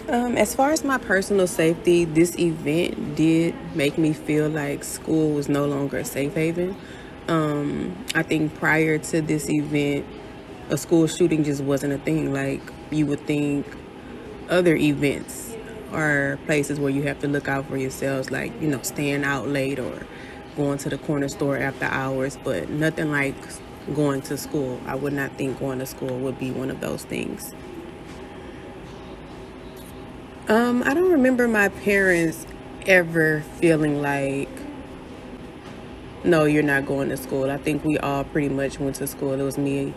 As far as my personal safety, this event did make me feel like school was no longer a safe haven. I think prior to this event, a school shooting just wasn't a thing. Like, you would think other events are places where you have to look out for yourselves, like, staying out late or going to the corner store after hours, but nothing like going to school. I would not think going to school would be one of those things. I don't remember my parents ever feeling like, no, you're not going to school. I think we all pretty much went to school. It was me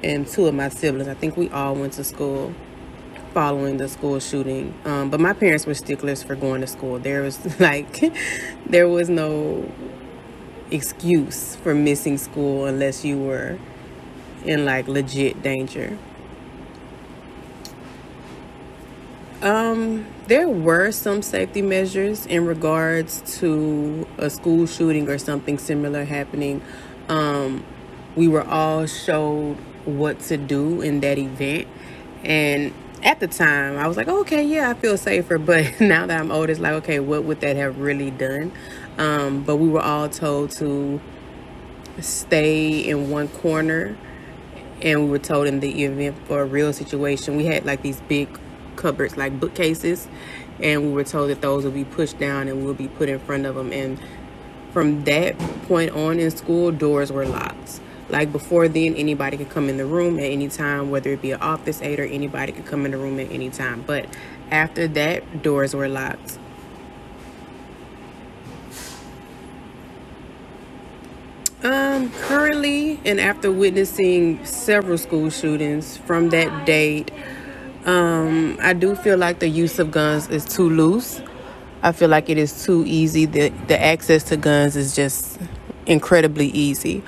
and two of my siblings. I think we all went to school following the school shooting. But my parents were sticklers for going to school. There was there was no excuse for missing school unless you were in like legit danger. There were some safety measures in regards to a school shooting or something similar happening. We were all showed what to do in that event. And at the time, I was like, oh, okay, yeah, I feel safer. But now that I'm older, it's like, okay, what would that have really done? But we were all told to stay in one corner, and we were told in the event for a real situation, we had like these big cupboards, like bookcases, and we were told that those would be pushed down and we'll be put in front of them. And from that point on in school, doors were locked. Like before then, anybody could come in the room at any time, whether it be an office aide or anybody could come in the room at any time. But after that, doors were locked. Currently, and after witnessing several school shootings from that date, I do feel like the use of guns is too loose. I feel like it is too easy. The access to guns is just incredibly easy.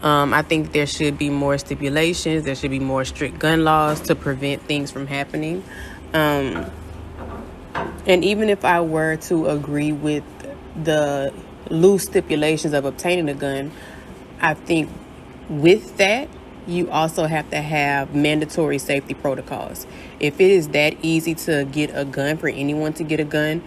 I think there should be more stipulations. There should be more strict gun laws to prevent things from happening. Um, and even if I were to agree with the loose stipulations of obtaining a gun, I think with that, you also have to have mandatory safety protocols. If it is that easy to get a gun, for anyone to get a gun,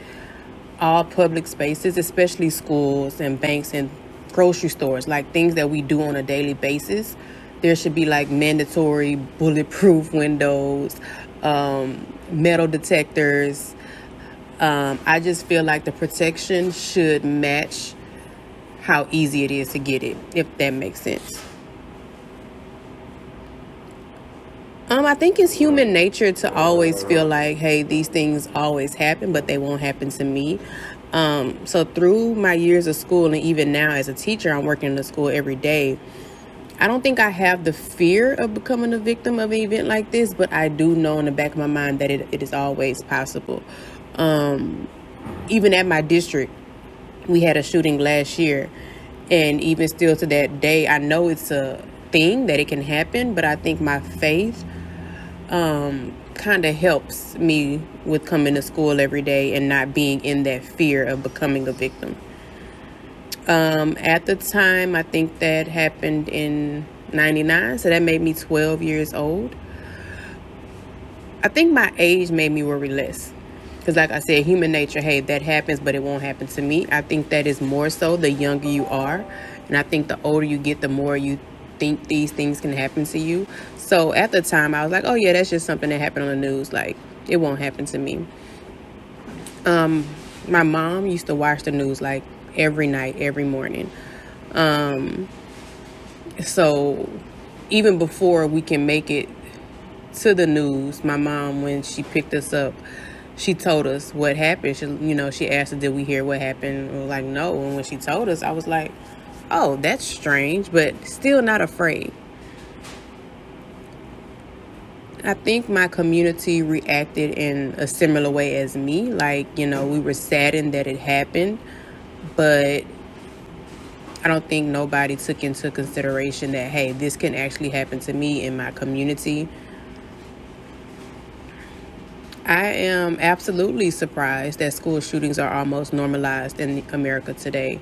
all public spaces, especially schools and banks and grocery stores, like things that we do on a daily basis, there should be like mandatory bulletproof windows, metal detectors. I just feel like the protection should match how easy it is to get it, if that makes sense. I think it's human nature to always feel like, hey, these things always happen, but they won't happen to me. So through my years of school, and even now as a teacher, I'm working in the school every day. I don't think I have the fear of becoming a victim of an event like this, but I do know in the back of my mind that it is always possible. Even at my district, we had a shooting last year, and even still to that day, I know it's a thing that it can happen, but I think my faith kind of helps me with coming to school every day and not being in that fear of becoming a victim. At the time, I think that happened in 99, so that made me 12 years old. I think my age made me worry less. Because like I said, human nature, hey, that happens, but it won't happen to me. I think that is more so the younger you are. And I think the older you get, the more you think these things can happen to you. So at the time, I was like, oh, yeah, that's just something that happened on the news. Like, it won't happen to me. My mom used to watch the news like every night, every morning. So even before we can make it to the news, my mom, when she picked us up, she told us what happened. She asked us, did we hear what happened? We were like, no. And when she told us, I was like, oh, that's strange, but still not afraid. I think my community reacted in a similar way as me. Like, we were saddened that it happened, but I don't think nobody took into consideration that, hey, this can actually happen to me in my community. I am absolutely surprised that school shootings are almost normalized in America today.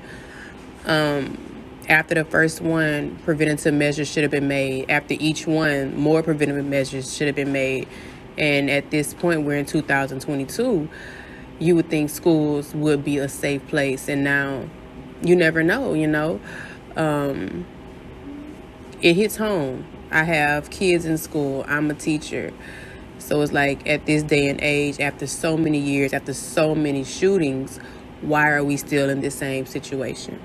After the first one, preventative measures should have been made. After each one, more preventative measures should have been made. And at this point, we're in 2022, you would think schools would be a safe place. And now you never know, it hits home. I have kids in school. I'm a teacher. So it's like, at this day and age, after so many years, after so many shootings, why are we still in this same situation?